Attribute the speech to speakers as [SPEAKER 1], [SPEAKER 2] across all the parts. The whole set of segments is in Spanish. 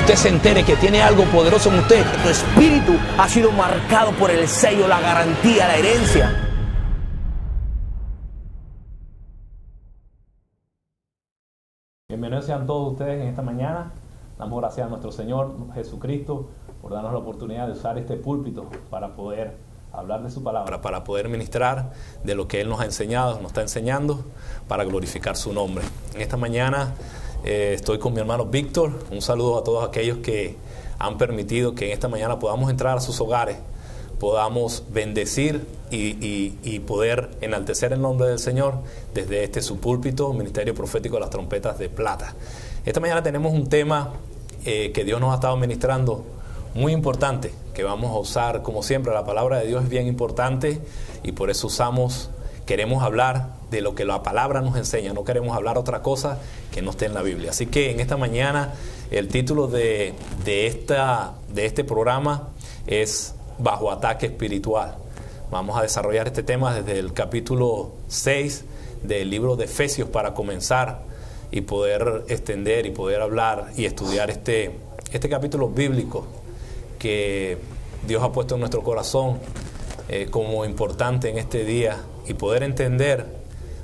[SPEAKER 1] usted se entere que tiene algo poderoso en usted.
[SPEAKER 2] Tu espíritu ha sido marcado por el sello, la garantía, la herencia.
[SPEAKER 3] Bienvenidos sean todos ustedes en esta mañana. Damos gracias a nuestro Señor Jesucristo por darnos la oportunidad de usar este púlpito para poder hablar de su palabra, para poder ministrar de lo que Él nos ha enseñado, nos está enseñando, para glorificar su nombre. En esta mañana estoy con mi hermano Víctor. Un saludo a todos aquellos que han permitido que en esta mañana podamos entrar a sus hogares, podamos bendecir y poder enaltecer el nombre del Señor desde este su púlpito, Ministerio Profético de las Trompetas de Plata. Esta mañana tenemos un tema que Dios nos ha estado ministrando muy importante, que vamos a usar como siempre. La palabra de Dios es bien importante y por eso queremos hablar de lo que la palabra nos enseña, no queremos hablar otra cosa que no esté en la Biblia. Así que en esta mañana el título de este programa es Bajo Ataque Espiritual. Vamos a desarrollar este tema desde el capítulo 6 del libro de Efesios para comenzar y poder extender y poder hablar y estudiar este capítulo bíblico que Dios ha puesto en nuestro corazón como importante en este día, y poder entender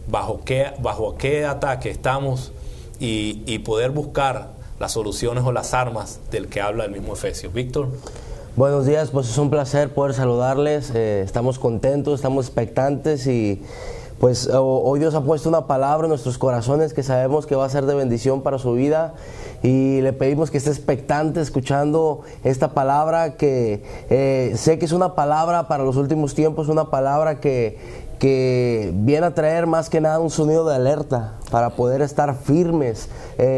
[SPEAKER 3] bajo qué ataque estamos y poder buscar las soluciones o las armas del que habla el mismo Efesios. Víctor.
[SPEAKER 4] Buenos días, pues es un placer poder saludarles. Estamos contentos, estamos expectantes y pues hoy Dios ha puesto una palabra en nuestros corazones que sabemos que va a ser de bendición para su vida, y le pedimos que esté expectante escuchando esta palabra que sé que es una palabra para los últimos tiempos, una palabra que viene a traer más que nada un sonido de alerta para poder estar firmes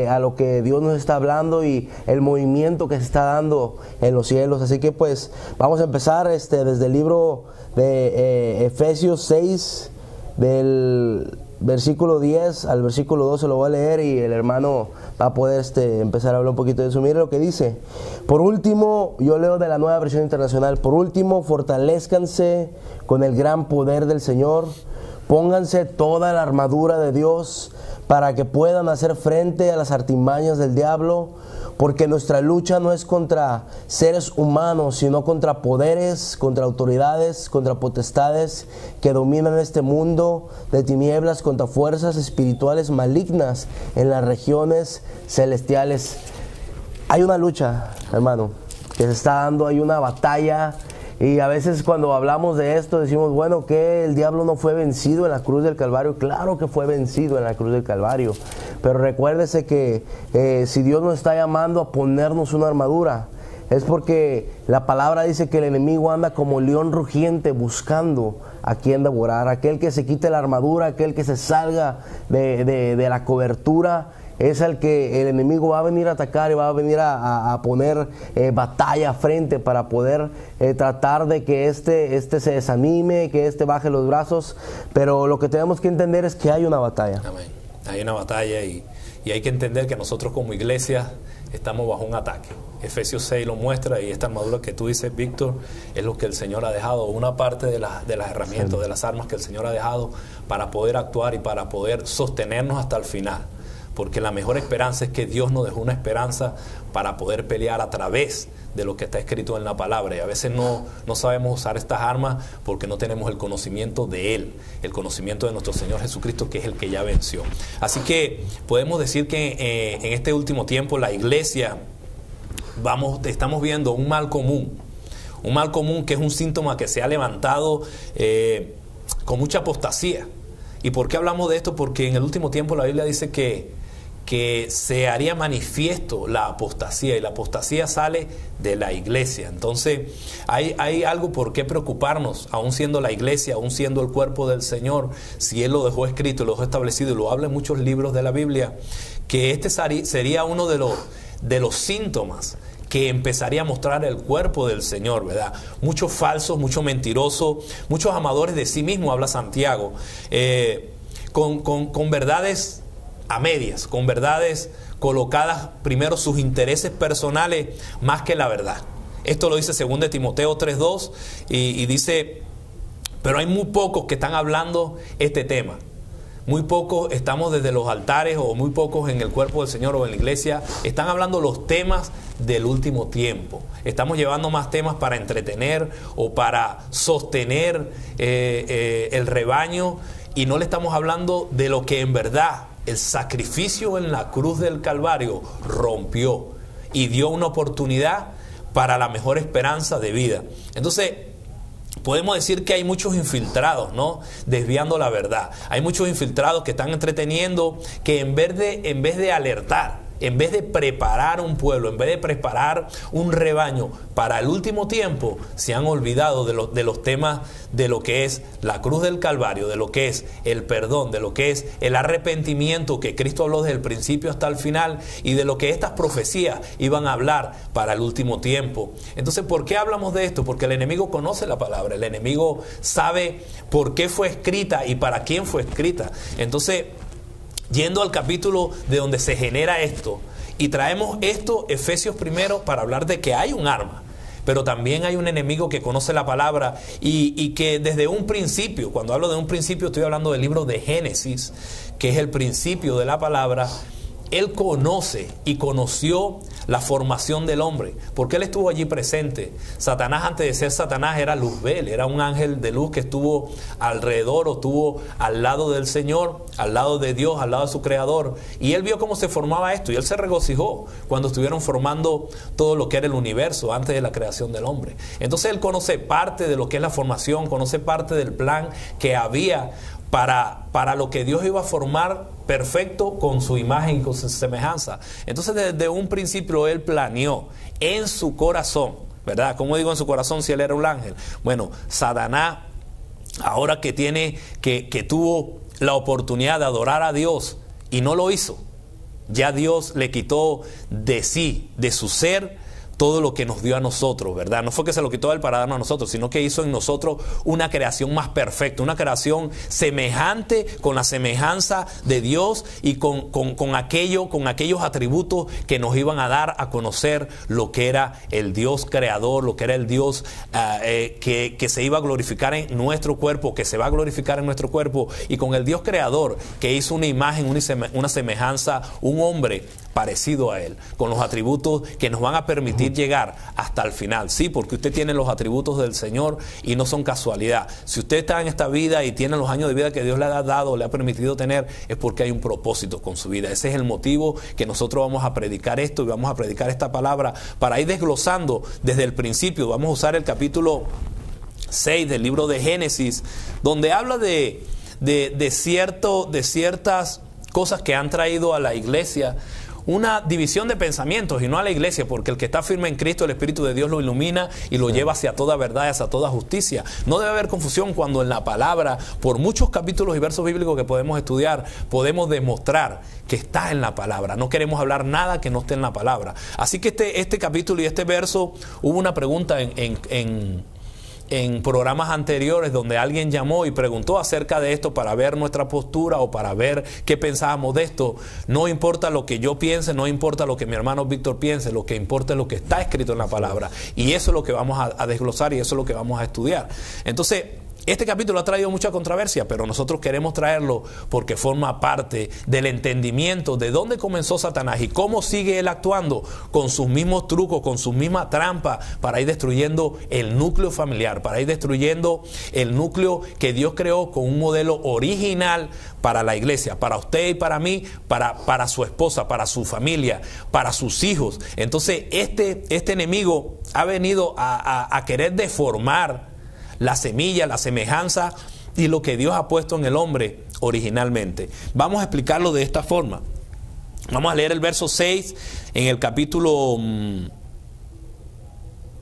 [SPEAKER 4] a lo que Dios nos está hablando y el movimiento que se está dando en los cielos. Así que pues vamos a empezar desde el libro de Efesios 6, del versículo 10 al versículo 12 lo voy a leer y el hermano va a poder empezar a hablar un poquito de eso. Mire lo que dice. Por último, yo leo de la Nueva Versión Internacional. Por último, fortalezcanse con el gran poder del Señor. Pónganse toda la armadura de Dios para que puedan hacer frente a las artimañas del diablo, porque nuestra lucha no es contra seres humanos, sino contra poderes, contra autoridades, contra potestades que dominan este mundo de tinieblas, contra fuerzas espirituales malignas en las regiones celestiales. Hay una lucha, hermano, que se está dando, hay una batalla. Y a veces cuando hablamos de esto decimos, bueno, que el diablo no fue vencido en la cruz del Calvario. Claro que fue vencido en la cruz del Calvario. Pero recuérdese que si Dios nos está llamando a ponernos una armadura, es porque la palabra dice que el enemigo anda como león rugiente buscando a quien devorar. Aquel que se quite la armadura, aquel que se salga de la cobertura, es al que el enemigo va a venir a atacar y va a venir a poner batalla frente para poder tratar de que este se desanime, que baje los brazos. Pero lo que tenemos que entender es que hay una batalla.
[SPEAKER 3] Amén. Hay una batalla y hay que entender que nosotros como iglesia estamos bajo un ataque. Efesios 6 lo muestra, y esta armadura que tú dices, Víctor, es lo que el Señor ha dejado, una parte de las herramientas, de las armas que el Señor ha dejado para poder actuar y para poder sostenernos hasta el final. Porque la mejor esperanza es que Dios nos dejó una esperanza para poder pelear a través de lo que está escrito en la palabra. Y a veces no sabemos usar estas armas porque no tenemos el conocimiento de Él, el conocimiento de nuestro Señor Jesucristo, que es el que ya venció. Así que podemos decir que en este último tiempo la iglesia estamos viendo un mal común que es un síntoma que se ha levantado con mucha apostasía. ¿Y por qué hablamos de esto? Porque en el último tiempo la Biblia dice que se haría manifiesto la apostasía, y la apostasía sale de la iglesia. Entonces hay algo por qué preocuparnos, aún siendo la iglesia, aún siendo el cuerpo del Señor, si Él lo dejó escrito, lo dejó establecido y lo habla en muchos libros de la Biblia, que este sería uno de los síntomas que empezaría a mostrar el cuerpo del Señor, ¿verdad? Muchos falsos, muchos mentirosos, muchos amadores de sí mismos, habla Santiago, con verdades a medias, con verdades colocadas primero sus intereses personales más que la verdad. Esto lo dice 2 Timoteo 3:2 y dice, pero hay muy pocos que están hablando este tema. Muy pocos estamos desde los altares, o muy pocos en el cuerpo del Señor o en la iglesia están hablando los temas del último tiempo. Estamos llevando más temas para entretener o para sostener el rebaño, y no le estamos hablando de lo que en verdad el sacrificio en la cruz del Calvario rompió y dio una oportunidad para la mejor esperanza de vida. Entonces, podemos decir que hay muchos infiltrados, ¿no?, desviando la verdad. Hay muchos infiltrados que están entreteniendo, que en vez de alertar, en vez de preparar un pueblo, en vez de preparar un rebaño para el último tiempo, se han olvidado de los temas de lo que es la cruz del Calvario, de lo que es el perdón, de lo que es el arrepentimiento que Cristo habló desde el principio hasta el final, y de lo que estas profecías iban a hablar para el último tiempo. Entonces, ¿por qué hablamos de esto? Porque el enemigo conoce la palabra, el enemigo sabe por qué fue escrita y para quién fue escrita. Entonces, yendo al capítulo de donde se genera esto, y traemos esto, Efesios primero, para hablar de que hay un arma, pero también hay un enemigo que conoce la palabra y que desde un principio, cuando hablo de un principio estoy hablando del libro de Génesis, que es el principio de la palabra. Él conoce y conoció la formación del hombre, porque él estuvo allí presente. Satanás, antes de ser Satanás, era Luzbel, era un ángel de luz que estuvo alrededor, o estuvo al lado del Señor, al lado de Dios, al lado de su Creador. Y él vio cómo se formaba esto, y él se regocijó cuando estuvieron formando todo lo que era el universo antes de la creación del hombre. Entonces él conoce parte de lo que es la formación, conoce parte del plan que había para lo que Dios iba a formar perfecto con su imagen y con su semejanza. Entonces, desde un principio él planeó en su corazón, ¿verdad? ¿Cómo digo en su corazón si él era un ángel? Bueno, Satanás, ahora que tuvo la oportunidad de adorar a Dios y no lo hizo, ya Dios le quitó de sí, de su ser, todo lo que nos dio a nosotros, ¿verdad? No fue que se lo quitó a él para darnos a nosotros, sino que hizo en nosotros una creación más perfecta, una creación semejante, con la semejanza de Dios y con aquellos atributos que nos iban a dar a conocer lo que era el Dios creador, lo que era el Dios que se iba a glorificar en nuestro cuerpo, que se va a glorificar en nuestro cuerpo, y con el Dios creador que hizo una imagen, una semejanza, un hombre parecido a él, con los atributos que nos van a permitir llegar hasta el final. Sí, porque usted tiene los atributos del Señor y no son casualidad. Si usted está en esta vida y tiene los años de vida que Dios le ha dado, le ha permitido tener, es porque hay un propósito con su vida. Ese es el motivo que nosotros vamos a predicar esto y vamos a predicar esta palabra para ir desglosando desde el principio. Vamos a usar el capítulo 6 del libro de Génesis, donde habla de ciertas cosas que han traído a la iglesia una división de pensamientos, y no a la iglesia, porque el que está firme en Cristo, el Espíritu de Dios lo ilumina y lo lleva hacia toda verdad y hacia toda justicia. No debe haber confusión cuando en la palabra, por muchos capítulos y versos bíblicos que podemos estudiar, podemos demostrar que está en la palabra. No queremos hablar nada que no esté en la palabra. Así que este capítulo y este verso, hubo una pregunta en programas anteriores donde alguien llamó y preguntó acerca de esto para ver nuestra postura o para ver qué pensábamos de esto. No importa lo que yo piense, no importa lo que mi hermano Víctor piense, lo que importa es lo que está escrito en la palabra, y eso es lo que vamos a desglosar y eso es lo que vamos a estudiar. Entonces, este capítulo ha traído mucha controversia, pero nosotros queremos traerlo porque forma parte del entendimiento de dónde comenzó Satanás y cómo sigue él actuando con sus mismos trucos, con su misma trampa, para ir destruyendo el núcleo familiar, para ir destruyendo el núcleo que Dios creó con un modelo original para la iglesia, para usted y para mí, para su esposa, para su familia, para sus hijos. Entonces, este enemigo ha venido a querer deformar la semilla, la semejanza y lo que Dios ha puesto en el hombre originalmente. Vamos a explicarlo de esta forma. Vamos a leer el verso 6 en el capítulo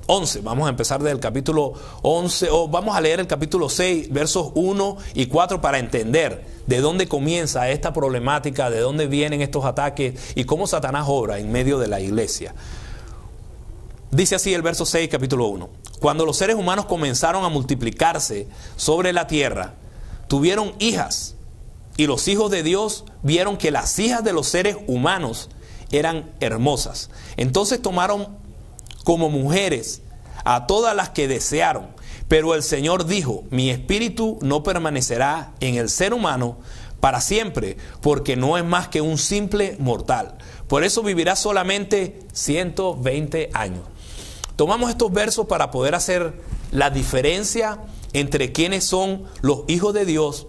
[SPEAKER 3] 11. Vamos a empezar del capítulo 11, o vamos a leer el capítulo 6, versos 1 y 4 para entender de dónde comienza esta problemática, de dónde vienen estos ataques y cómo Satanás obra en medio de la iglesia. Dice así el verso 6, capítulo 1. Cuando los seres humanos comenzaron a multiplicarse sobre la tierra, tuvieron hijas, y los hijos de Dios vieron que las hijas de los seres humanos eran hermosas. Entonces tomaron como mujeres a todas las que desearon. Pero el Señor dijo: mi espíritu no permanecerá en el ser humano
[SPEAKER 1] para siempre, porque no es más que un simple mortal. Por eso vivirá solamente 120 años. Tomamos estos versos para poder hacer la diferencia entre quienes son los hijos de Dios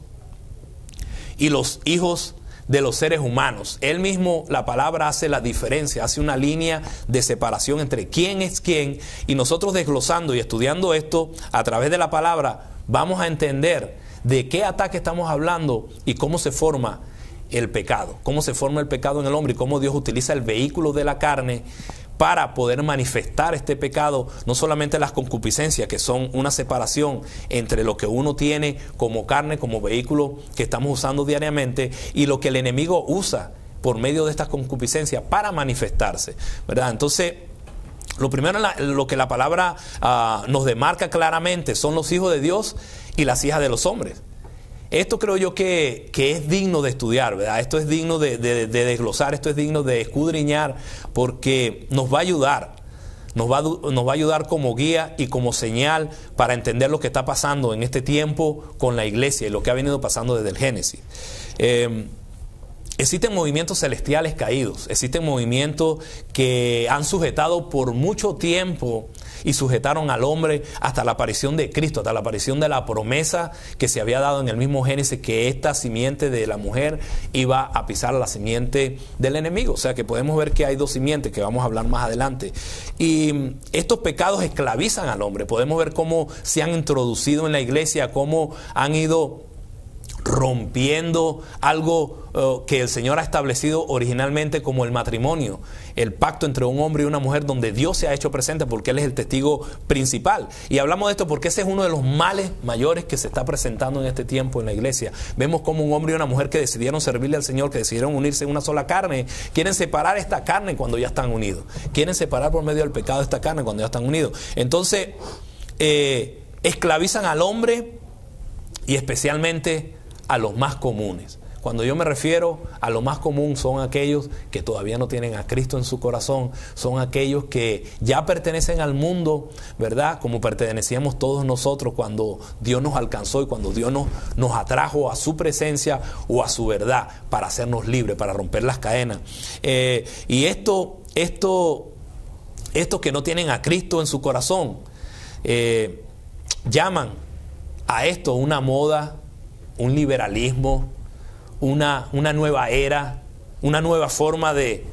[SPEAKER 1] y los hijos de los seres humanos. Él mismo, la palabra hace la diferencia, hace una línea de separación entre quién es quién, y nosotros desglosando y estudiando esto a través de la palabra, vamos a entender de qué ataque estamos hablando y cómo se forma el pecado, cómo se forma el pecado en el hombre y cómo Dios utiliza el vehículo de la carne para poder manifestar este pecado, no solamente las concupiscencias, que son una separación entre lo que uno tiene como carne, como vehículo que estamos usando diariamente, y lo que el enemigo usa por medio de estas concupiscencias para manifestarse, ¿verdad? Entonces, lo primero, lo que la palabra nos demarca claramente son los hijos de Dios y las hijas de los hombres. Esto creo yo que es digno de estudiar, ¿verdad? Esto es digno de desglosar, esto es digno de escudriñar, porque nos va a ayudar. Nos va a ayudar como guía y como señal para entender lo que está pasando en este tiempo con la iglesia y lo que ha venido pasando desde el Génesis. Existen movimientos celestiales caídos, existen movimientos que han sujetado por mucho tiempo y sujetaron al hombre hasta la aparición de Cristo, hasta la aparición de la promesa que se había dado en el mismo Génesis, que esta simiente de la mujer iba a pisar a la simiente del enemigo. O sea que podemos ver que hay dos simientes que vamos a hablar más adelante. Y estos pecados esclavizan al hombre. Podemos ver cómo se han introducido en la iglesia, cómo han ido rompiendo algo que el Señor ha establecido originalmente como el matrimonio, el pacto entre un hombre y una mujer, donde Dios se ha hecho presente porque Él es el testigo principal. Y hablamos de esto porque ese es uno de los males mayores que se está presentando en este tiempo en la iglesia. Vemos como un hombre y una mujer que decidieron servirle al Señor, que decidieron unirse en una sola carne, quieren separar esta carne cuando ya están unidos, quieren separar por medio del pecado esta carne cuando ya están unidos. Entonces esclavizan al hombre y especialmente a los más comunes. Cuando yo me refiero a lo más común, son aquellos que todavía no tienen a Cristo en su corazón, son aquellos que ya pertenecen al mundo, ¿verdad? Como pertenecíamos todos nosotros cuando Dios nos alcanzó y cuando Dios nos atrajo a su presencia o a su verdad para hacernos libres, para romper las cadenas. Y estos que no tienen a Cristo en su corazón, llaman a esto una moda, un liberalismo, una nueva era, una nueva forma de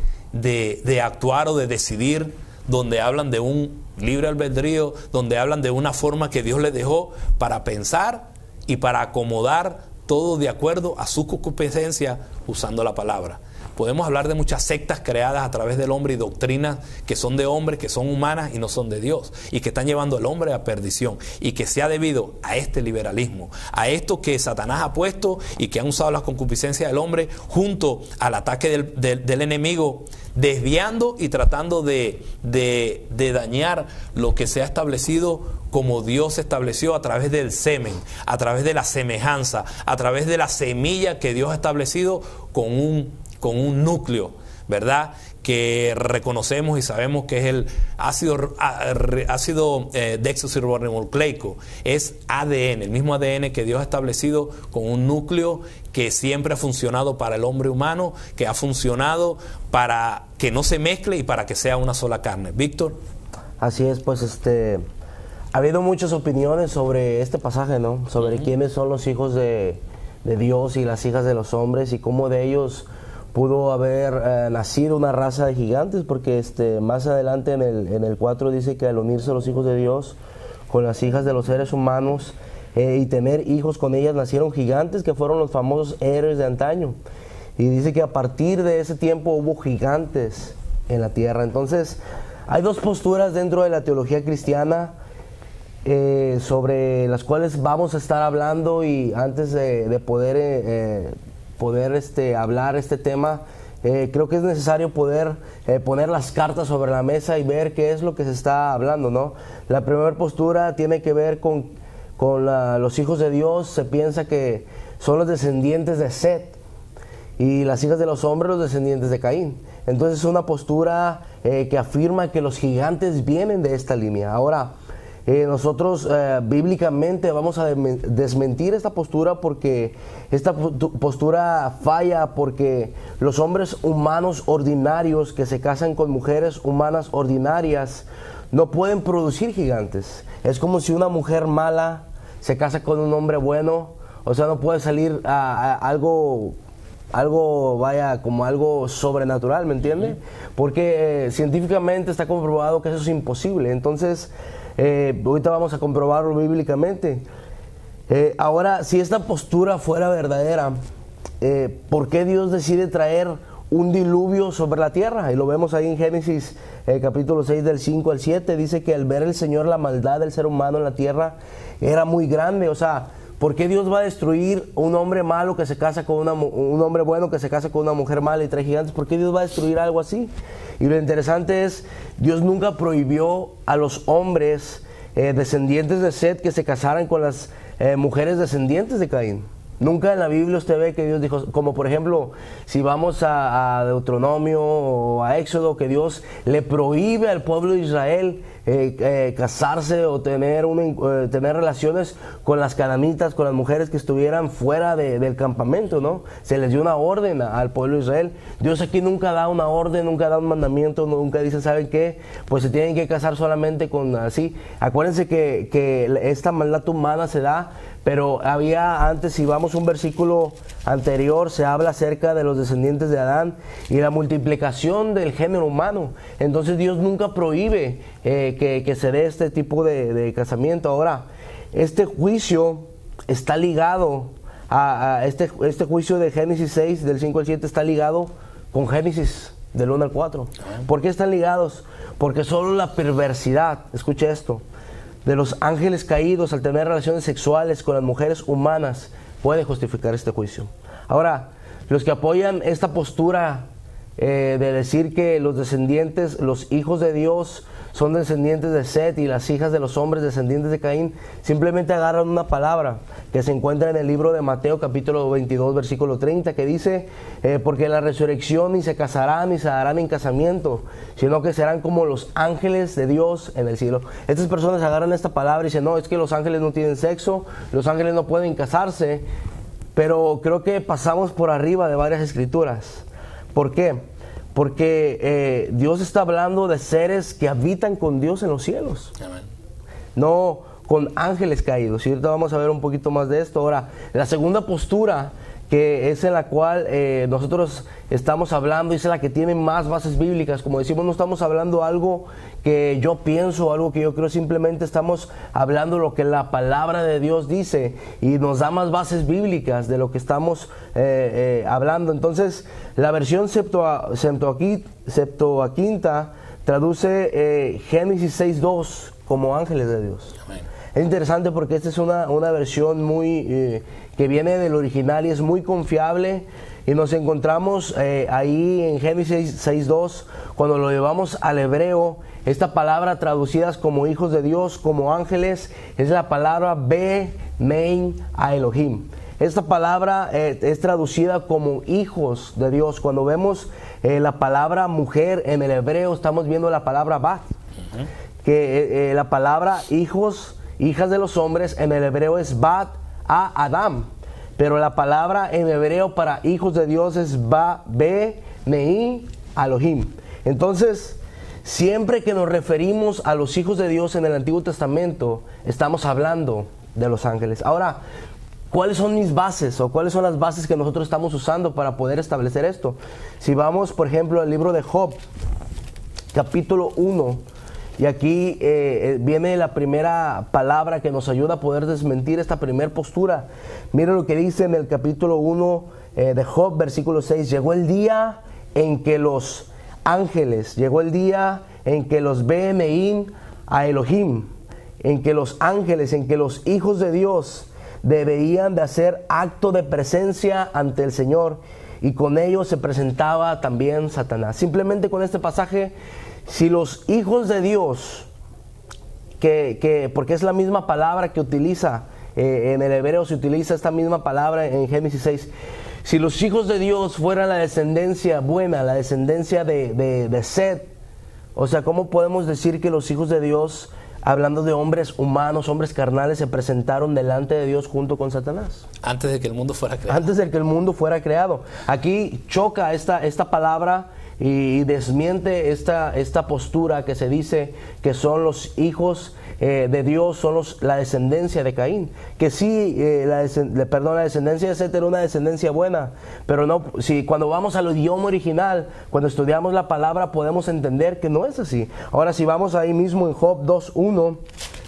[SPEAKER 1] actuar o de decidir, donde hablan de un libre albedrío, donde hablan de una forma que Dios les dejó para pensar y para acomodar todo de acuerdo a su concupiscencia usando la palabra. Podemos hablar de muchas sectas creadas a través del hombre y doctrinas que son de hombres, que son humanas y no son de Dios, y que están llevando al hombre a perdición, y que se ha debido a este liberalismo, a esto que Satanás ha puesto y que han usado las concupiscencias del hombre junto al ataque del enemigo, desviando y tratando de dañar lo que se ha establecido como Dios estableció a través del semen, a través de la semejanza, a través de la semilla que Dios ha establecido con un núcleo, ¿verdad? Que reconocemos y sabemos que es el ácido desoxirribonucleico, es ADN, el mismo ADN que Dios ha establecido con un núcleo que siempre ha funcionado para el hombre humano, que ha funcionado para que no se mezcle y para que sea una sola carne. Víctor.
[SPEAKER 4] Así es, pues ha habido muchas opiniones sobre este pasaje, ¿no? Sobre quiénes son los hijos de Dios y las hijas de los hombres, y cómo de ellos pudo haber nacido una raza de gigantes, porque más adelante en el 4 dice que al unirse los hijos de Dios con las hijas de los seres humanos y tener hijos con ellas, nacieron gigantes que fueron los famosos héroes de antaño. Y dice que a partir de ese tiempo hubo gigantes en la tierra. Entonces hay dos posturas dentro de la teología cristiana sobre las cuales vamos a estar hablando, y antes de poder hablar este tema, creo que es necesario poder poner las cartas sobre la mesa y ver qué es lo que se está hablando, ¿no? La primera postura tiene que ver con los hijos de Dios. Se piensa que son los descendientes de Set, y las hijas de los hombres los descendientes de Caín. Entonces es una postura que afirma que los gigantes vienen de esta línea. Ahora, nosotros bíblicamente vamos a desmentir esta postura, porque esta postura falla, porque los hombres humanos ordinarios que se casan con mujeres humanas ordinarias no pueden producir gigantes. Es como si una mujer mala se casa con un hombre bueno, o sea, no puede salir a algo vaya, como algo sobrenatural, ¿me entiende? Porque científicamente está comprobado que eso es imposible. Entonces, ahorita vamos a comprobarlo bíblicamente. Ahora, si esta postura fuera verdadera, ¿por qué Dios decide traer un diluvio sobre la tierra? Y lo vemos ahí en Génesis capítulo 6 del 5 al 7. Dice que al ver el Señor la maldad del ser humano en la tierra era muy grande. O sea, ¿por qué Dios va a destruir un hombre malo que se casa con un hombre bueno que se casa con una mujer mala y trae gigantes? ¿Por qué Dios va a destruir algo así? Y lo interesante es, Dios nunca prohibió a los hombres descendientes de Set que se casaran con las mujeres descendientes de Caín. Nunca en la Biblia usted ve que Dios dijo, como por ejemplo, si vamos a Deuteronomio o a Éxodo, que Dios le prohíbe al pueblo de Israel casarse o tener relaciones con las cananitas, con las mujeres que estuvieran fuera del campamento, ¿no? Se les dio una orden al pueblo de Israel. Dios aquí nunca da una orden, nunca da un mandamiento, nunca dice, ¿saben qué? Pues se tienen que casar solamente con así. Acuérdense que esta maldad humana se da, pero había antes, si vamos a un versículo anterior, se habla acerca de los descendientes de Adán y la multiplicación del género humano. Entonces Dios nunca prohíbe que se dé este tipo de casamiento. Ahora, este juicio está ligado a este juicio de Génesis 6, del 5 al 7, está ligado con Génesis del 1 al 4. ¿Por qué están ligados? Porque solo la perversidad, escuche esto, de los ángeles caídos al tener relaciones sexuales con las mujeres humanas puede justificar este juicio. Ahora, los que apoyan esta postura de decir que los descendientes, los hijos de Dios son descendientes de Set y las hijas de los hombres descendientes de Caín, simplemente agarran una palabra que se encuentra en el libro de Mateo capítulo 22 versículo 30, que dice porque en la resurrección ni se casarán ni se darán en casamiento, sino que serán como los ángeles de Dios en el cielo. Estas personas agarran esta palabra y dicen, no, es que los ángeles no tienen sexo, los ángeles no pueden casarse, pero creo que pasamos por arriba de varias escrituras. ¿Por qué? Porque Dios está hablando de seres que habitan con Dios en los cielos. Amén. No con ángeles caídos. Y ahorita vamos a ver un poquito más de esto. Ahora, la segunda postura, que es en la cual nosotros estamos hablando, y es la que tiene más bases bíblicas. Como decimos, no estamos hablando algo que yo pienso, algo que yo creo, simplemente estamos hablando lo que la palabra de Dios dice y nos da más bases bíblicas de lo que estamos hablando. Entonces, la versión Septuaginta traduce Génesis 6.2 como ángeles de Dios. Amén. Es interesante porque esta es una versión muy que viene del original y es muy confiable, y nos encontramos ahí en Génesis 6.2. Cuando lo llevamos al hebreo, esta palabra traducidas como hijos de Dios, como ángeles, es la palabra Be-Mein Elohim. Esta palabra es traducida como hijos de Dios. Cuando vemos la palabra mujer en el hebreo, estamos viendo la palabra Bat. Que la palabra hijos, hijas de los hombres en el hebreo es Bat a Adam, pero la palabra en hebreo para hijos de Dios es Be-Mei Elohim. Entonces, siempre que nos referimos a los hijos de Dios en el Antiguo Testamento, estamos hablando de los ángeles. Ahora, ¿cuáles son mis bases o cuáles son las bases que nosotros estamos usando para poder establecer esto? Si vamos, por ejemplo, al libro de Job, capítulo 1, y aquí viene la primera palabra que nos ayuda a poder desmentir esta primera postura. Miren lo que dice en el capítulo 1 de Job, versículo 6. Llegó el día en que los ángeles, llegó el día en que los Be-Mein Elohim, en que los ángeles, en que los hijos de Dios debían de hacer acto de presencia ante el Señor, y con ellos se presentaba también Satanás. Simplemente con este pasaje, si los hijos de Dios, porque es la misma palabra que utiliza, en el hebreo se utiliza esta misma palabra en Génesis 6, si los hijos de Dios fueran la descendencia buena, la descendencia de Set, o sea, ¿cómo podemos decir que los hijos de Dios hablando de hombres humanos, hombres carnales, se presentaron delante de Dios junto con Satanás.
[SPEAKER 1] Antes de que el mundo fuera creado.
[SPEAKER 4] Antes de que el mundo fuera creado. Aquí choca esta palabra y desmiente esta postura que se dice que son los hijos de Dios, son la descendencia de Caín. Que sí, la descendencia de Set era una descendencia buena, pero no, si cuando vamos al idioma original, cuando estudiamos la palabra, podemos entender que no es así. Ahora, si vamos ahí mismo en Job 2:1,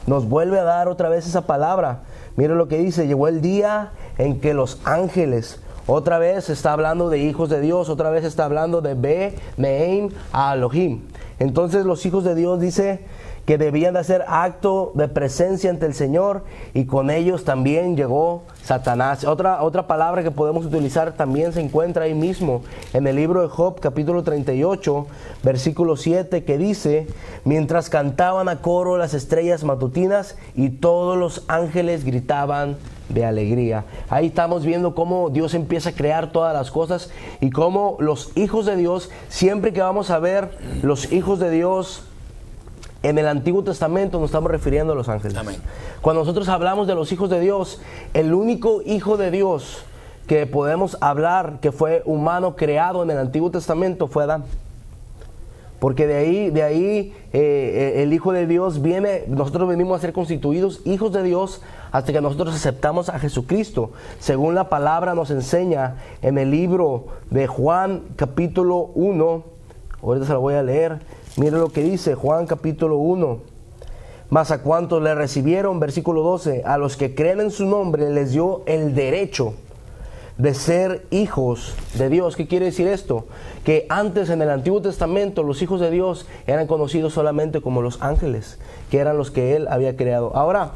[SPEAKER 4] nos vuelve a dar otra vez esa palabra. Miren lo que dice: llegó el día en que los ángeles, otra vez está hablando de hijos de Dios, otra vez está hablando de Be, Meim, a Elohim. Entonces los hijos de Dios dice que debían de hacer acto de presencia ante el Señor, y con ellos también llegó Satanás. Otra palabra que podemos utilizar también se encuentra ahí mismo en el libro de Job, capítulo 38, versículo 7, que dice: mientras cantaban a coro las estrellas matutinas y todos los ángeles gritaban de alegría. Ahí estamos viendo cómo Dios empieza a crear todas las cosas y cómo los hijos de Dios, siempre que vamos a ver los hijos de Dios en el Antiguo Testamento, nos estamos refiriendo a los ángeles.
[SPEAKER 1] Amén.
[SPEAKER 4] Cuando nosotros hablamos de los hijos de Dios, el único hijo de Dios que podemos hablar que fue humano creado en el Antiguo Testamento fue Adán. Porque de ahí el Hijo de Dios viene, nosotros venimos a ser constituidos hijos de Dios hasta que nosotros aceptamos a Jesucristo. Según la palabra nos enseña en el libro de Juan capítulo 1, ahorita se lo voy a leer, mire lo que dice Juan capítulo 1. Mas a cuantos le recibieron, versículo 12, a los que creen en su nombre les dio el derecho de ser hijos de Dios. ¿Qué quiere decir esto? Que antes en el Antiguo Testamento los hijos de Dios eran conocidos solamente como los ángeles, que eran los que Él había creado. Ahora,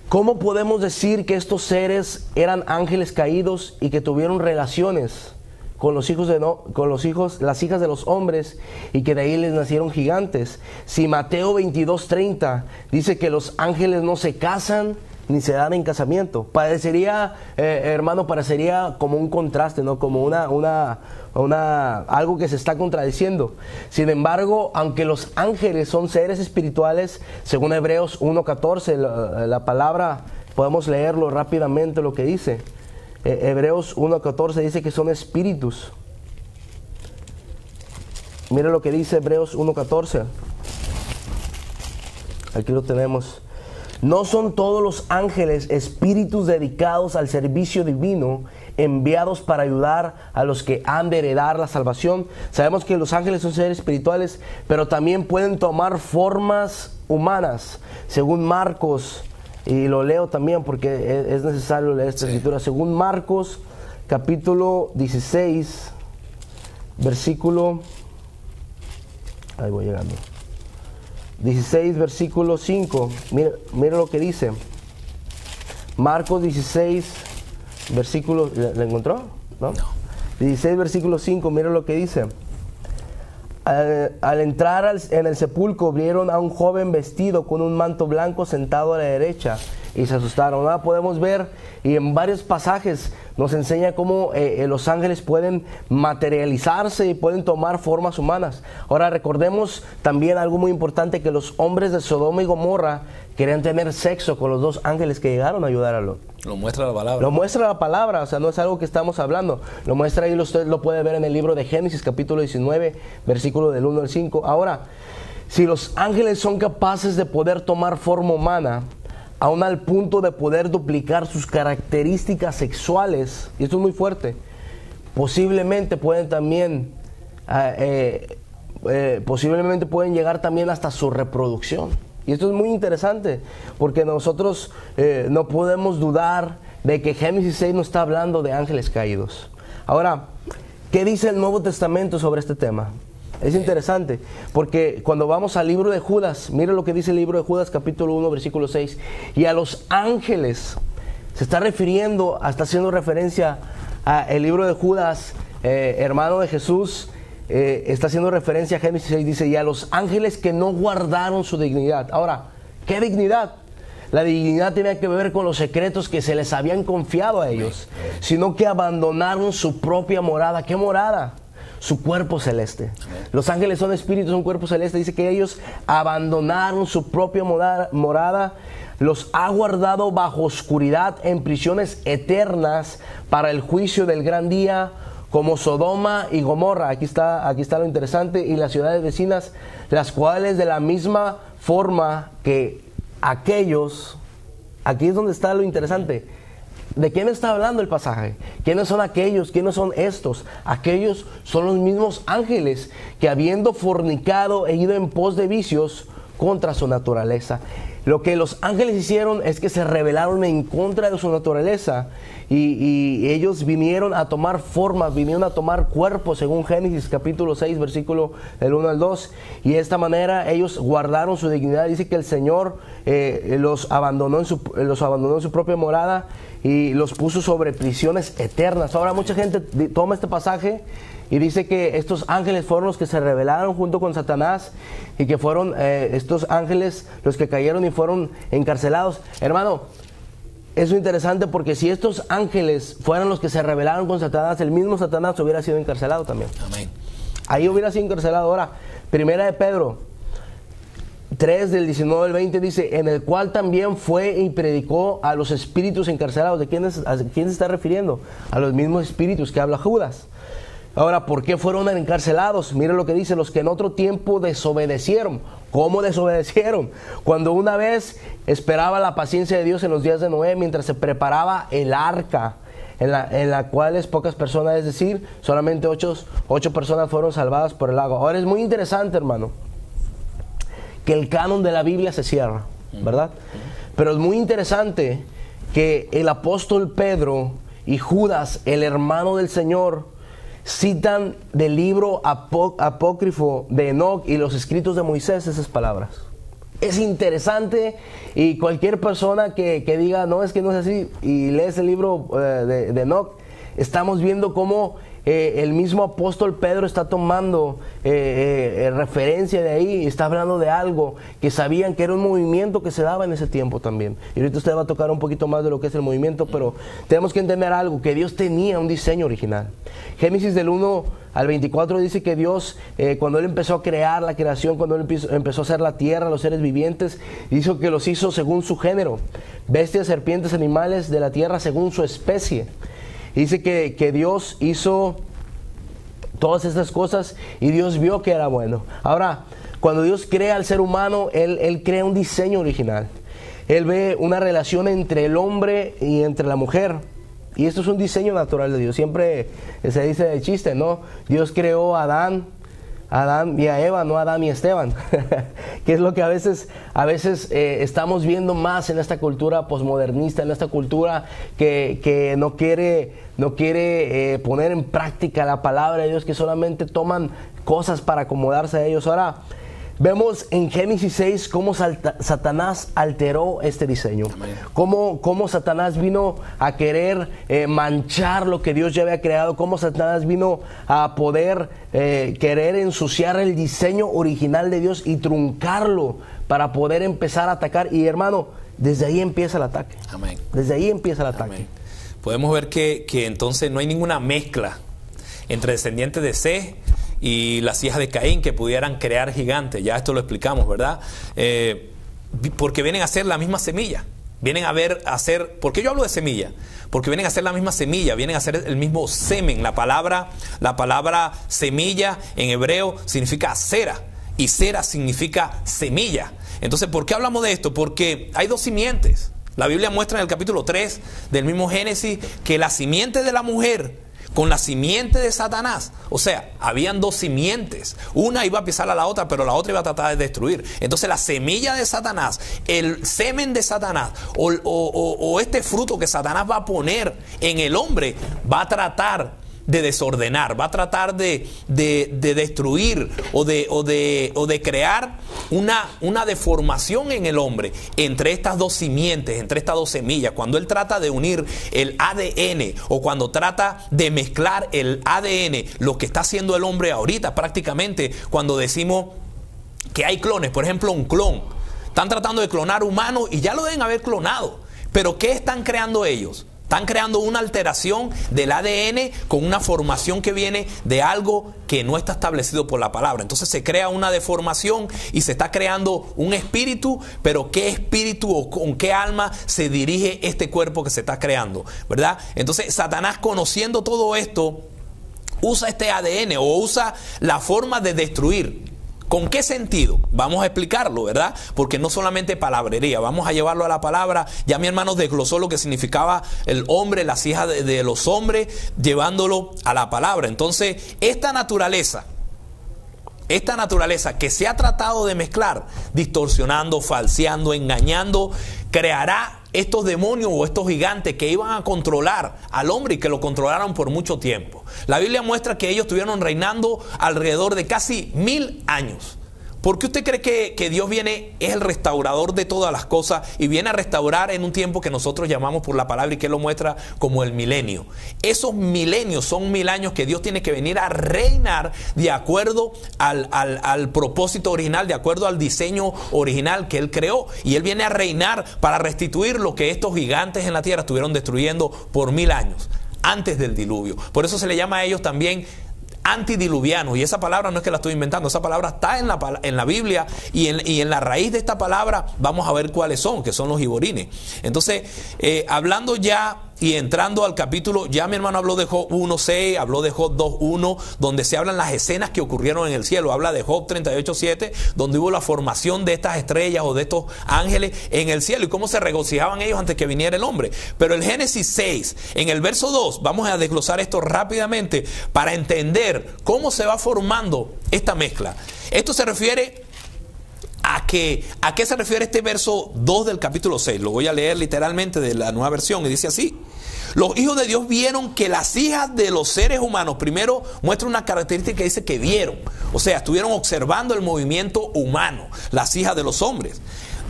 [SPEAKER 4] ¿cómo podemos decir que estos seres eran ángeles caídos y que tuvieron relaciones con las hijas de los hombres y que de ahí les nacieron gigantes? Si Mateo 22:30 dice que los ángeles no se casan ni se dan en casamiento. Parecería, hermano, parecería como un contraste, ¿no? Como algo que se está contradiciendo. Sin embargo, aunque los ángeles son seres espirituales, según Hebreos 1:14, la palabra, podemos leerlo rápidamente lo que dice. Hebreos 1:14 dice que son espíritus. Mire lo que dice Hebreos 1:14. Aquí lo tenemos. ¿No son todos los ángeles espíritus dedicados al servicio divino, enviados para ayudar a los que han de heredar la salvación? Sabemos que los ángeles son seres espirituales, pero también pueden tomar formas humanas. Según Marcos, y lo leo también porque es necesario leer esta escritura. Según Marcos, capítulo 16, versículo... Ahí voy llegando. 16, versículo 5. Mira lo que dice. Marcos 16, versículo... ¿Le encontró? ¿No? 16, versículo 5. Mira lo que dice. Al entrar en el sepulcro, vieron a un joven vestido con un manto blanco sentado a la derecha y se asustaron. Ahora podemos ver, y en varios pasajes nos enseña cómo los ángeles pueden materializarse y pueden tomar formas humanas. Ahora recordemos también algo muy importante, que los hombres de Sodoma y Gomorra querían tener sexo con los dos ángeles que llegaron a ayudar a Lot.
[SPEAKER 1] Lo muestra la palabra.
[SPEAKER 4] Lo muestra la palabra, o sea, no es algo que estamos hablando. Lo muestra ahí, usted lo puede ver en el libro de Génesis, capítulo 19, versículo del 1 al 5. Ahora, si los ángeles son capaces de poder tomar forma humana, aún al punto de poder duplicar sus características sexuales, y esto es muy fuerte, posiblemente pueden también, posiblemente pueden llegar también hasta su reproducción. Y esto es muy interesante, porque nosotros no podemos dudar de que Génesis 6 no está hablando de ángeles caídos. Ahora, ¿qué dice el Nuevo Testamento sobre este tema? Es interesante, porque cuando vamos al libro de Judas, mire lo que dice el libro de Judas, capítulo 1, versículo 6. Y a los ángeles, se está refiriendo, está haciendo referencia al libro de Judas, hermano de Jesús, está haciendo referencia a Génesis 6, dice, y a los ángeles que no guardaron su dignidad. Ahora, ¿qué dignidad? La dignidad tenía que ver con los secretos que se les habían confiado a ellos, sino que abandonaron su propia morada. ¿Qué morada? su cuerpo celeste. Los ángeles son espíritus, son cuerpo celeste. Dice que ellos abandonaron su propia morada, los ha guardado bajo oscuridad en prisiones eternas para el juicio del gran día, como Sodoma y Gomorra. Aquí está lo interesante. Y las ciudades vecinas, las cuales de la misma forma que aquellos, aquí es donde está lo interesante. ¿De quién está hablando el pasaje? ¿Quiénes son aquellos? ¿Quiénes son estos? Aquellos son los mismos ángeles que, habiendo fornicado e ido en pos de vicios contra su naturaleza. Lo que los ángeles hicieron es que se rebelaron en contra de su naturaleza y ellos vinieron a tomar forma, vinieron a tomar cuerpo, según Génesis capítulo 6, versículo del 1 al 2. Y de esta manera ellos guardaron su dignidad. Dice que el Señor los abandonó en su propia morada y los puso sobre prisiones eternas. Ahora mucha gente toma este pasaje y dice que estos ángeles fueron los que se rebelaron junto con Satanás y que fueron estos ángeles los que cayeron y fueron encarcelados. Hermano, es interesante porque si estos ángeles fueran los que se rebelaron con Satanás, el mismo Satanás hubiera sido encarcelado también.
[SPEAKER 1] Amén.
[SPEAKER 4] Ahí hubiera sido encarcelado. Ahora, Primera de Pedro 3 del 19 al 20 dice, en el cual también fue y predicó a los espíritus encarcelados. ¿A quién se está refiriendo? A los mismos espíritus que habla Judas. Ahora, ¿por qué fueron encarcelados? Mira lo que dice, los que en otro tiempo desobedecieron. ¿Cómo desobedecieron? Cuando una vez esperaba la paciencia de Dios en los días de Noé, mientras se preparaba el arca, en la cual pocas personas, es decir, solamente ocho personas fueron salvadas por el agua. Ahora es muy interesante, hermano, que el canon de la Biblia se cierra, ¿verdad? Pero es muy interesante que el apóstol Pedro y Judas, el hermano del Señor, citan del libro apócrifo de Enoc y los escritos de Moisés esas palabras. Es interesante, y cualquier persona que diga, no, es que no es así, y lees el libro de Enoc, estamos viendo cómo el mismo apóstol Pedro está tomando referencia de ahí, está hablando de algo que sabían que era un movimiento que se daba en ese tiempo también. Y ahorita usted va a tocar un poquito más de lo que es el movimiento, pero tenemos que entender algo, que Dios tenía un diseño original. Génesis del 1 al 24 dice que Dios, cuando Él empezó a crear la creación, cuando Él empezó a hacer la tierra, los seres vivientes, dijo que los hizo según su género, bestias, serpientes, animales de la tierra según su especie. Dice que Dios hizo todas estas cosas y Dios vio que era bueno. Ahora, cuando Dios crea al ser humano, Él crea un diseño original. Él ve una relación entre el hombre y entre la mujer. Y esto es un diseño natural de Dios. Siempre se dice de chiste, ¿no? Dios creó a Adán y a Eva, no a Adán y a Esteban. Que es lo que a veces estamos viendo más en esta cultura posmodernista, en esta cultura que no quiere poner en práctica la palabra de Dios, que solamente toman cosas para acomodarse a ellos. Ahora, vemos en Génesis 6 cómo Satanás alteró este diseño. Cómo Satanás vino a querer manchar lo que Dios ya había creado. Cómo Satanás vino a poder querer ensuciar el diseño original de Dios y truncarlo para poder empezar a atacar. Y hermano, desde ahí empieza el ataque.
[SPEAKER 1] Amén.
[SPEAKER 4] Desde ahí empieza el ataque.
[SPEAKER 1] Amén. Podemos ver que entonces no hay ninguna mezcla entre descendientes de Seth y las hijas de Caín que pudieran crear gigantes. Ya esto lo explicamos, ¿verdad? Porque vienen a ser la misma semilla. Vienen a ser, ¿por qué yo hablo de semilla? Porque vienen a ser la misma semilla, vienen a ser el mismo semen. La palabra semilla en hebreo significa cera, y cera significa semilla. Entonces, ¿por qué hablamos de esto? Porque hay dos simientes. La Biblia muestra en el capítulo 3 del mismo Génesis que la simiente de la mujer con la simiente de Satanás, o sea, habían dos simientes, una iba a pisar a la otra, pero la otra iba a tratar de destruir. Entonces la semilla de Satanás, el semen de Satanás, o este fruto que Satanás va a poner en el hombre, va a tratar de desordenar, va a tratar de destruir o de crear una deformación en el hombre entre estas dos simientes, entre estas dos semillas. Cuando él trata de unir el ADN o cuando trata de mezclar el ADN, lo que está haciendo el hombre ahorita prácticamente, cuando decimos que hay clones, por ejemplo un clon, están tratando de clonar humanos y ya lo deben haber clonado, pero ¿qué están creando ellos? Están creando una alteración del ADN con una formación que viene de algo que no está establecido por la palabra. Entonces se crea una deformación y se está creando un espíritu, pero ¿qué espíritu o con qué alma se dirige este cuerpo que se está creando? ¿Verdad? Entonces Satanás, conociendo todo esto, usa este ADN o usa la forma de destruir. ¿Con qué sentido? Vamos a explicarlo, ¿verdad? Porque no solamente palabrería, vamos a llevarlo a la palabra. Ya mi hermano desglosó lo que significaba el hombre, las hijas de los hombres, llevándolo a la palabra. Entonces, esta naturaleza que se ha tratado de mezclar, distorsionando, falseando, engañando, creará estos demonios o estos gigantes que iban a controlar al hombre y que lo controlaron por mucho tiempo. La Biblia muestra que ellos estuvieron reinando alrededor de casi 1000 años. ¿Por qué usted cree que Dios es el restaurador de todas las cosas y viene a restaurar en un tiempo que nosotros llamamos por la palabra y que Él lo muestra como el milenio? Esos milenios son 1000 años que Dios tiene que venir a reinar de acuerdo al propósito original, de acuerdo al diseño original que Él creó. Y Él viene a reinar para restituir lo que estos gigantes en la tierra estuvieron destruyendo por 1000 años, antes del diluvio. Por eso se le llama a ellos también antidiluvianos, y esa palabra no es que la estoy inventando, esa palabra está en la Biblia, y en la raíz de esta palabra vamos a ver cuáles son, que son los giborines. Entonces, hablando ya y entrando al capítulo, ya mi hermano habló de Job 1:6, habló de Job 2:1, donde se hablan las escenas que ocurrieron en el cielo. Habla de Job 38:7, donde hubo la formación de estas estrellas o de estos ángeles en el cielo y cómo se regocijaban ellos antes que viniera el hombre. Pero el Génesis 6, en el verso 2, vamos a desglosar esto rápidamente para entender cómo se va formando esta mezcla. Esto se refiere ¿a qué se refiere este verso 2 del capítulo 6? Lo voy a leer literalmente de la Nueva Versión y dice así: los hijos de Dios vieron que las hijas de los seres humanos, primero muestra una característica que dice que vieron, o sea, estuvieron observando el movimiento humano, las hijas de los hombres.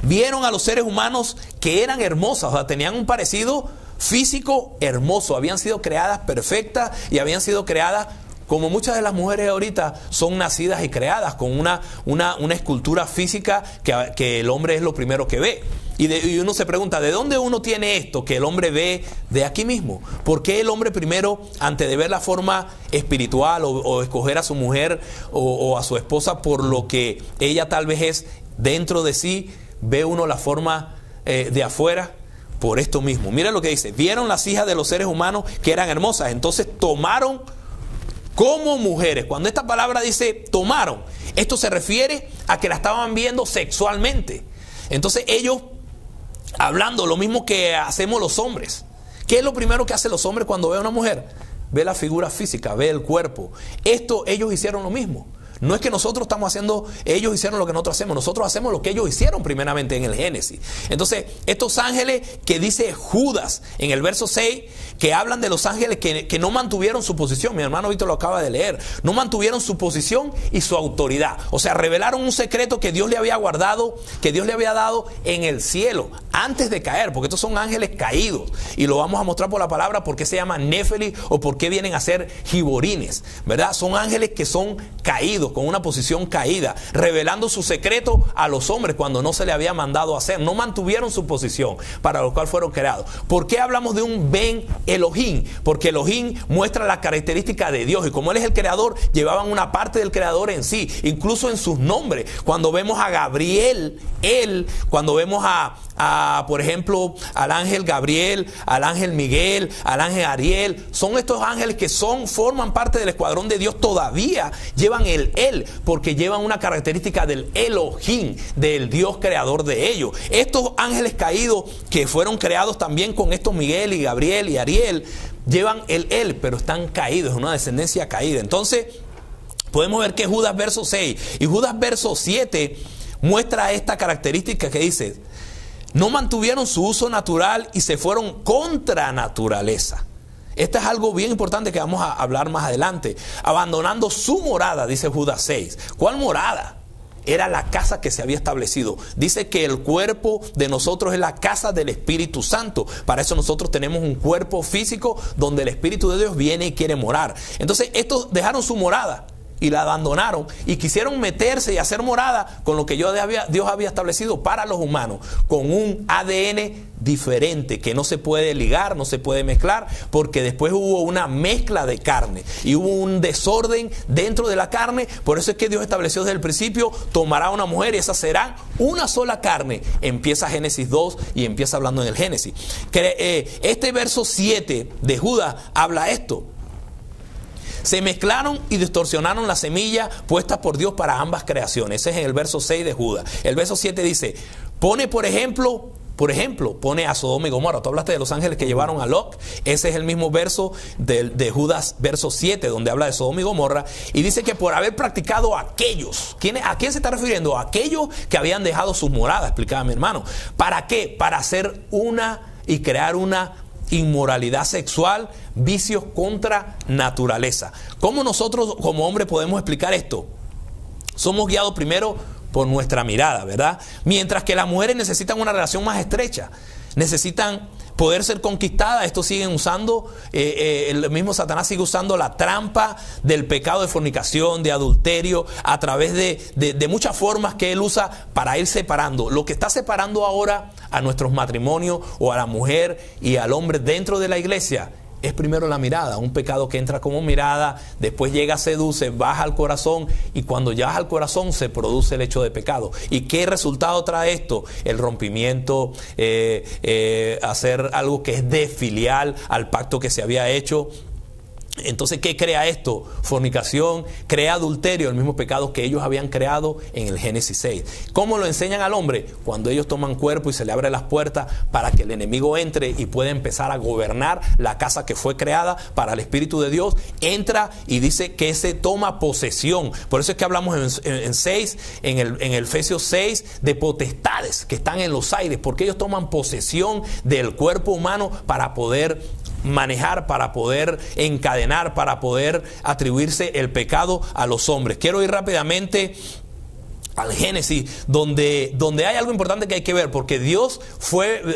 [SPEAKER 1] Vieron a los seres humanos que eran hermosas, o sea, tenían un parecido físico hermoso, habían sido creadas perfectas y habían sido creadas como muchas de las mujeres ahorita son nacidas y creadas con una escultura física que el hombre es lo primero que ve. Y uno se pregunta, ¿de dónde uno tiene esto que el hombre ve de aquí mismo? ¿Por qué el hombre primero, antes de ver la forma espiritual o escoger a su mujer o a su esposa por lo que ella tal vez es dentro de sí, ve uno la forma de afuera? Por esto mismo. Mira lo que dice: vieron las hijas de los seres humanos que eran hermosas, entonces tomaron como mujeres. Cuando esta palabra dice tomaron, esto se refiere a que la estaban viendo sexualmente. Entonces ellos, hablando lo mismo que hacemos los hombres. ¿Qué es lo primero que hacen los hombres cuando ven a una mujer? Ve la figura física, ve el cuerpo. Ellos hicieron lo mismo. No es que nosotros estamos haciendo, ellos hicieron lo que nosotros hacemos lo que ellos hicieron primeramente en el Génesis. Entonces, estos ángeles que dice Judas en el verso 6, que hablan de los ángeles que no mantuvieron su posición, mi hermano Víctor lo acaba de leer, no mantuvieron su posición y su autoridad. O sea, revelaron un secreto que Dios le había guardado, que Dios le había dado en el cielo antes de caer, porque estos son ángeles caídos. Y lo vamos a mostrar por la palabra por qué se llaman Néfeli o por qué vienen a ser giborines, ¿verdad? Son ángeles que son caídos, con una posición caída, revelando su secreto a los hombres cuando no se le había mandado hacer. No mantuvieron su posición para lo cual fueron creados. ¿Por qué hablamos de un Ben Elohim? Porque Elohim muestra la característica de Dios, y como Él es el creador, llevaban una parte del creador en sí, incluso en sus nombres. Cuando vemos a Gabriel, cuando vemos por ejemplo, al ángel Gabriel, al ángel Miguel, al ángel Ariel, son estos ángeles que forman parte del escuadrón de Dios, todavía llevan el Él, porque llevan una característica del Elohim, del Dios creador de ellos. Estos ángeles caídos que fueron creados también con estos Miguel y Gabriel y Ariel, llevan el Él, pero están caídos, es una descendencia caída. Entonces, podemos ver que Judas verso 6 y Judas verso 7 muestra esta característica que dice: no mantuvieron su uso natural y se fueron contra naturaleza. Esto es algo bien importante que vamos a hablar más adelante. Abandonando su morada, dice Judas 6. ¿Cuál morada? Era la casa que se había establecido. Dice que el cuerpo de nosotros es la casa del Espíritu Santo. Para eso nosotros tenemos un cuerpo físico donde el Espíritu de Dios viene y quiere morar. Entonces estos dejaron su morada. y la abandonaron y quisieron meterse y hacer morada con lo que Dios había establecido para los humanos, con un ADN diferente que no se puede ligar, no se puede mezclar, porque después hubo una mezcla de carne y hubo un desorden dentro de la carne. Por eso es que Dios estableció desde el principio: tomará una mujer y esas serán una sola carne. Empieza Génesis 2 y empieza hablando en el Génesis. Este verso 7 de Judas habla esto: se mezclaron y distorsionaron la semilla puesta por Dios para ambas creaciones. Ese es en el verso 6 de Judas. El verso 7 dice, pone por ejemplo, pone a Sodoma y Gomorra. Tú hablaste de los ángeles que llevaron a Lot. Ese es el mismo verso de Judas, verso 7, donde habla de Sodoma y Gomorra. Y dice que por haber practicado aquellos. ¿A quién se está refiriendo? A aquellos que habían dejado sus moradas, explicaba mi hermano. ¿Para qué? Para hacer y crear una inmoralidad sexual, vicios contra naturaleza. ¿Cómo nosotros como hombres podemos explicar esto? Somos guiados primero por nuestra mirada, ¿verdad? Mientras que las mujeres necesitan una relación más estrecha, necesitan poder ser conquistadas. Esto siguen usando, el mismo Satanás sigue usando la trampa del pecado de fornicación, de adulterio, a través de muchas formas que él usa para ir separando. Lo que está separando ahora a nuestros matrimonios, o a la mujer y al hombre dentro de la iglesia, es primero la mirada. Un pecado que entra como mirada, después llega, seduce, baja al corazón, y cuando ya baja al corazón se produce el hecho de pecado. ¿Y qué resultado trae esto? El rompimiento, hacer algo que es desfilial al pacto que se había hecho. Entonces, ¿qué crea esto? Fornicación, crea adulterio, el mismo pecado que ellos habían creado en el Génesis 6. ¿Cómo lo enseñan al hombre? Cuando ellos toman cuerpo y se le abren las puertas para que el enemigo entre y pueda empezar a gobernar la casa que fue creada para el Espíritu de Dios. Entra y dice que se toma posesión. Por eso es que hablamos en el Efesios 6 de potestades que están en los aires, porque ellos toman posesión del cuerpo humano para poder manejar, para poder encadenar, para poder atribuirse el pecado a los hombres. Quiero ir rápidamente al Génesis, donde hay algo importante que hay que ver, porque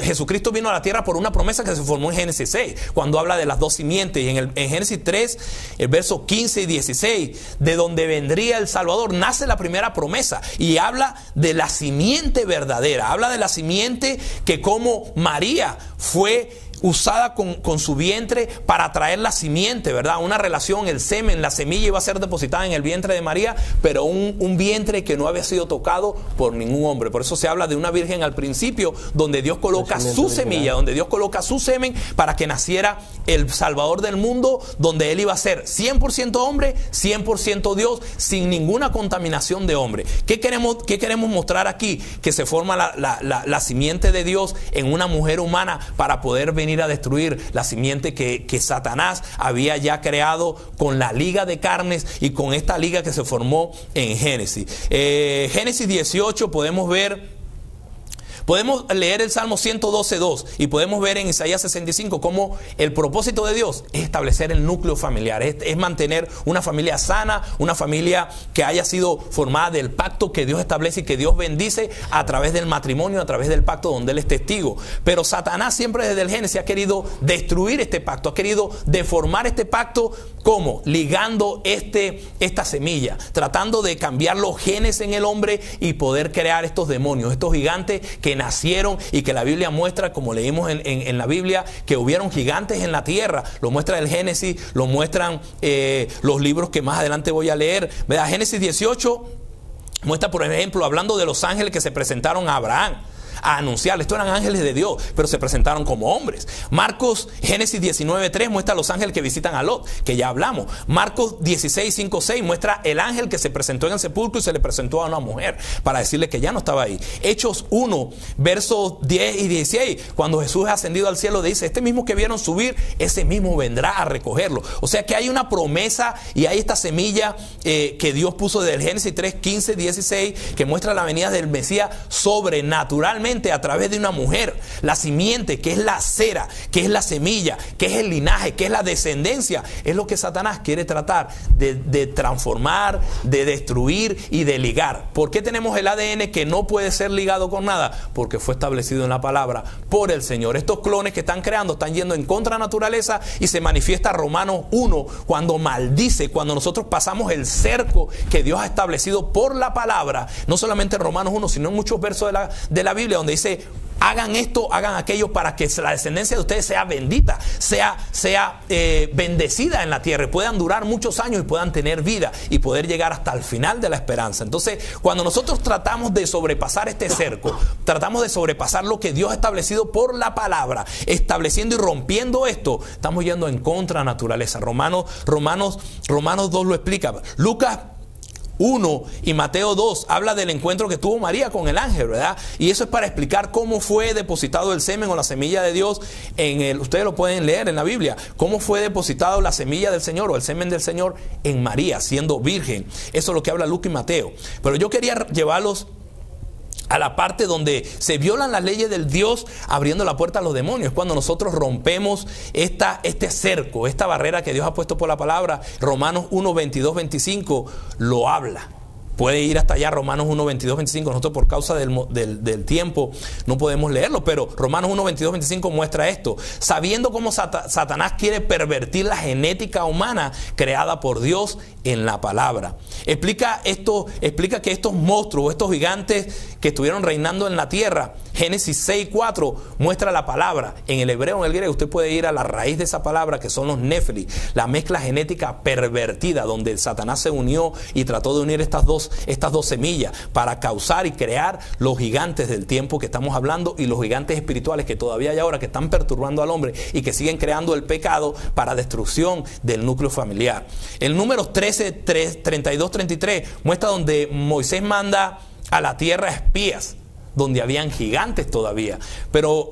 [SPEAKER 1] Jesucristo vino a la tierra por una promesa que se formó en Génesis 6, cuando habla de las dos simientes, y en Génesis 3, el verso 15 y 16, de donde vendría el Salvador, nace la primera promesa, y habla de la simiente verdadera, habla de la simiente que, como María fue usada con su vientre para traer la simiente, ¿verdad? Una relación, el semen, la semilla iba a ser depositada en el vientre de María, pero un vientre que no había sido tocado por ningún hombre. Por eso se habla de una virgen al principio, donde Dios coloca su semilla, donde Dios coloca su semen para que naciera el Salvador del mundo, donde Él iba a ser 100% hombre, 100% Dios, sin ninguna contaminación de hombre. ¿Qué queremos mostrar aquí? Que se forma la simiente de Dios en una mujer humana para poder venir a destruir la simiente que Satanás había ya creado con la liga de carnes y con esta liga que se formó en Génesis. Génesis 18 podemos leer el Salmo 112.2 y podemos ver en Isaías 65 cómo el propósito de Dios es establecer el núcleo familiar, es mantener una familia sana, una familia que haya sido formada del pacto que Dios establece y que Dios bendice a través del matrimonio, a través del pacto donde Él es testigo. Pero Satanás siempre desde el Génesis ha querido destruir este pacto, ha querido deformar este pacto. ¿Cómo? Ligando esta semilla, tratando de cambiar los genes en el hombre y poder crear estos demonios, estos gigantes que nacieron, y que la Biblia muestra, como leímos en la Biblia, que hubieron gigantes en la tierra. Lo muestra el Génesis, lo muestran los libros que más adelante voy a leer. ¿Verdad? Génesis 18 muestra, por ejemplo, hablando de los ángeles que se presentaron a Abraham a anunciarle. Estos eran ángeles de Dios, pero se presentaron como hombres. Génesis 19.3 muestra a los ángeles que visitan a Lot, que ya hablamos. Marcos 16.5.6 muestra el ángel que se presentó en el sepulcro y se le presentó a una mujer para decirle que ya no estaba ahí. Hechos 1, versos 10 y 16, cuando Jesús es ascendido al cielo, dice: este mismo que vieron subir, ese mismo vendrá a recogerlo. O sea que hay una promesa y hay esta semilla que Dios puso desde el Génesis 3, 15, 16, que muestra la venida del Mesías sobrenaturalmente, solamente a través de una mujer. La simiente, que es la cera, que es la semilla, que es el linaje, que es la descendencia, es lo que Satanás quiere tratar de transformar, de destruir y de ligar. ¿Por qué tenemos el ADN que no puede ser ligado con nada? Porque fue establecido en la palabra por el Señor. Estos clones que están creando están yendo en contra de la naturaleza, y se manifiesta Romanos 1 cuando maldice, cuando nosotros pasamos el cerco que Dios ha establecido por la palabra. No solamente en Romanos 1, sino en muchos versos de la Biblia, donde dice: hagan esto, hagan aquello, para que la descendencia de ustedes sea bendita, sea bendecida en la tierra, y puedan durar muchos años y puedan tener vida y poder llegar hasta el final de la esperanza. Entonces, cuando nosotros tratamos de sobrepasar este cerco, tratamos de sobrepasar lo que Dios ha establecido por la palabra, estableciendo y rompiendo esto, estamos yendo en contra de la naturaleza. Romanos 2 lo explica. Lucas 1 y Mateo 2 habla del encuentro que tuvo María con el ángel, ¿verdad? Y eso es para explicar cómo fue depositado el semen o la semilla de Dios ustedes lo pueden leer en la Biblia, cómo fue depositado la semilla del Señor o el semen del Señor en María, siendo virgen. Eso es lo que habla Lucas y Mateo. Pero yo quería llevarlos a la parte donde se violan las leyes del Dios, abriendo la puerta a los demonios. Es cuando nosotros rompemos este cerco, esta barrera que Dios ha puesto por la palabra. Romanos 1, 22, 25 lo habla. Puede ir hasta allá, Romanos 1, 22, 25. Nosotros, por causa del tiempo, no podemos leerlo, pero Romanos 1, 22, 25 muestra esto. Sabiendo cómo Satanás quiere pervertir la genética humana creada por Dios en la palabra. Explica que estos monstruos, estos gigantes que estuvieron reinando en la tierra, Génesis 6, 4 muestra la palabra. En el hebreo, en el griego, usted puede ir a la raíz de esa palabra, que son los Nefili, la mezcla genética pervertida, donde Satanás se unió y trató de unir estas dos semillas para causar y crear los gigantes del tiempo que estamos hablando, y los gigantes espirituales que todavía hay ahora, que están perturbando al hombre y que siguen creando el pecado para destrucción del núcleo familiar. El número 13, 32, 33 muestra donde Moisés manda a la tierra espías, donde habían gigantes todavía. Pero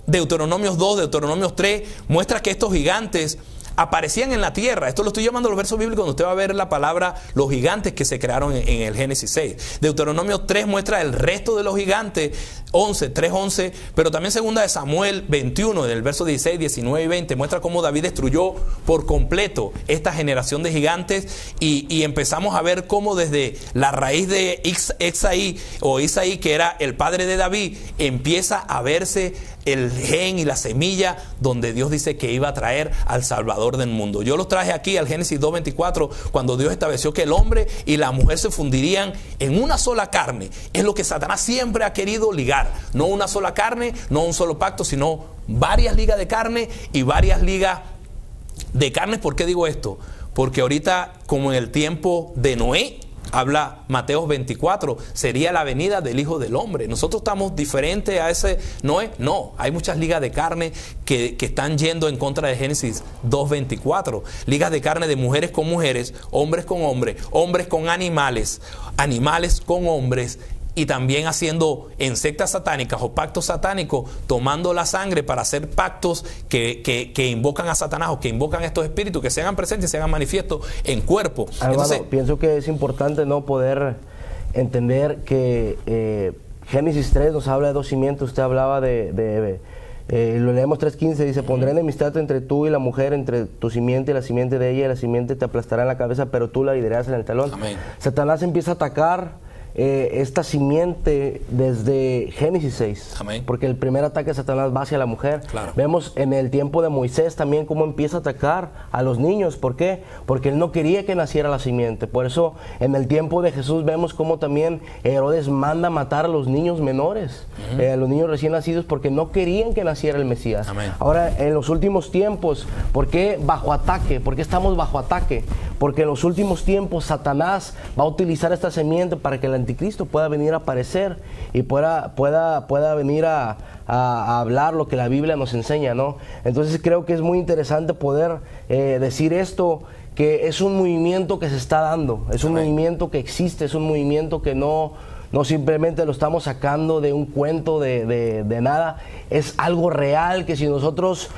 [SPEAKER 1] Deuteronomios 2, Deuteronomios 3 muestra que estos gigantes aparecían en la tierra. Esto lo estoy llamando los versos bíblicos, donde usted va a ver la palabra los gigantes que se crearon en el Génesis 6. Deuteronomio 3 muestra el resto de los gigantes, 3:11, pero también segunda de Samuel 21, en el verso 16, 19 y 20, muestra cómo David destruyó por completo esta generación de gigantes, y empezamos a ver cómo desde la raíz de Isaí, que era el padre de David, empieza a verse el gen y la semilla donde Dios dice que iba a traer al Salvador del mundo. Yo los traje aquí al Génesis 2:24, cuando Dios estableció que el hombre y la mujer se fundirían en una sola carne. Es lo que Satanás siempre ha querido ligar. No una sola carne, no un solo pacto, sino varias ligas de carne y varias ligas de carnes. ¿Por qué digo esto? Porque ahorita, como en el tiempo de Noé, habla Mateo 24, sería la venida del Hijo del Hombre. Nosotros estamos diferentes a ese Noé. No, hay muchas ligas de carne que están yendo en contra de Génesis 2:24. Ligas de carne de mujeres con mujeres, hombres con hombres, hombres con animales, animales con hombres, y también haciendo en sectas satánicas o pactos satánicos, tomando la sangre para hacer pactos que invocan a Satanás, o que invocan a estos espíritus, que se hagan presentes y se hagan manifiestos en cuerpo.
[SPEAKER 4] Entonces, pienso que es importante no poder entender que Génesis 3 nos habla de dos simientes. Usted hablaba lo leemos 3:15, dice: pondré enemistad entre tú y la mujer, entre tu simiente y la simiente de ella, y la simiente te aplastará en la cabeza, pero tú la herirás en el talón. Amén. Satanás empieza a atacar esta simiente desde Génesis 6. Amén. Porque el primer ataque de Satanás va hacia la mujer. Claro. Vemos en el tiempo de Moisés también cómo empieza a atacar a los niños. ¿Por qué? Porque él no quería que naciera la simiente. Por eso en el tiempo de Jesús vemos cómo también Herodes manda matar a los niños menores, a los niños recién nacidos, porque no querían que naciera el Mesías. Amén. Ahora, en los últimos tiempos, ¿por qué bajo ataque? ¿Por qué estamos bajo ataque? Porque en los últimos tiempos Satanás va a utilizar esta simiente para que el anticristo pueda venir a aparecer y pueda venir a hablar lo que la Biblia nos enseña, ¿no? Entonces creo que es muy interesante poder decir esto, que es un movimiento que se está dando, es un movimiento que existe, es un movimiento que no no simplemente lo estamos sacando de un cuento de nada, es algo real que si nosotros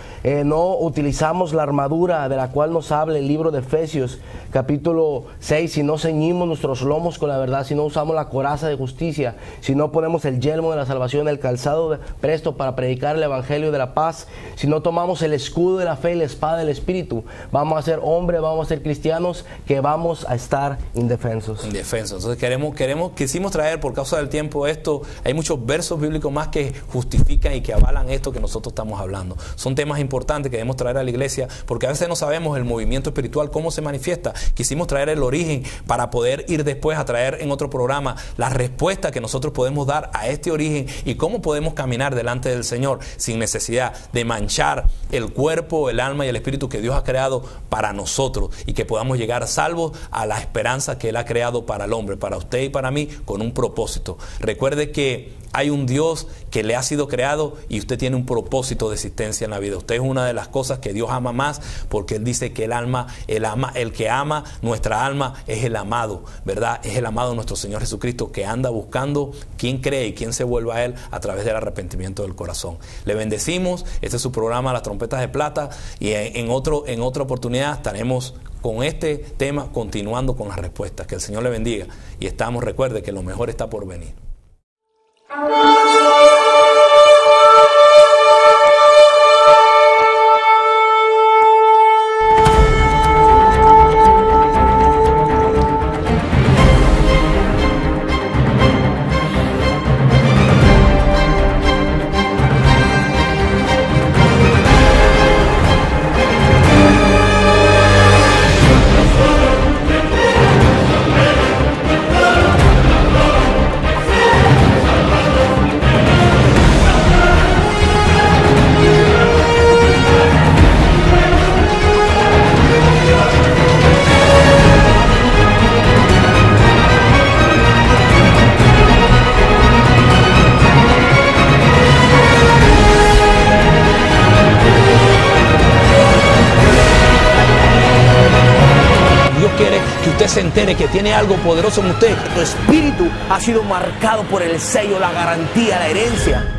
[SPEAKER 4] no utilizamos la armadura de la cual nos habla el libro de Efesios capítulo 6, si no ceñimos nuestros lomos con la verdad, si no usamos la coraza de justicia, si no ponemos el yelmo de la salvación, el calzado presto para predicar el evangelio de la paz, si no tomamos el escudo de la fe y la espada del Espíritu, vamos a ser hombres, vamos a ser cristianos que vamos a estar indefensos.
[SPEAKER 1] Indefensos. Entonces quisimos traer por causa del tiempo esto. Hay muchos versos bíblicos más que justifican y que avalan esto que nosotros estamos hablando. Son temas importantes que debemos traer a la iglesia porque a veces no sabemos el movimiento espiritual, cómo se manifiesta. Quisimos traer el origen para poder ir después a traer en otro programa la respuesta que nosotros podemos dar a este origen y cómo podemos caminar delante del Señor sin necesidad de manchar el cuerpo, el alma y el espíritu que Dios ha creado para nosotros y que podamos llegar salvos a la esperanza que Él ha creado para el hombre, para usted y para mí, con un propósito. Recuerde que hay un Dios que le ha sido creado y usted tiene un propósito de existencia en la vida. Usted es una de las cosas que Dios ama más porque Él dice que el que ama nuestra alma es el amado, ¿verdad? Es el amado nuestro Señor Jesucristo que anda buscando quién cree y quién se vuelva a Él a través del arrepentimiento del corazón. Le bendecimos. Este es su programa Las Trompetas de Plata y en otra oportunidad estaremos con este tema continuando con las respuestas. Que el Señor le bendiga y recuerde que lo mejor está por venir. Se entere que tiene algo poderoso en usted.
[SPEAKER 2] Tu espíritu ha sido marcado por el sello, la garantía, la herencia.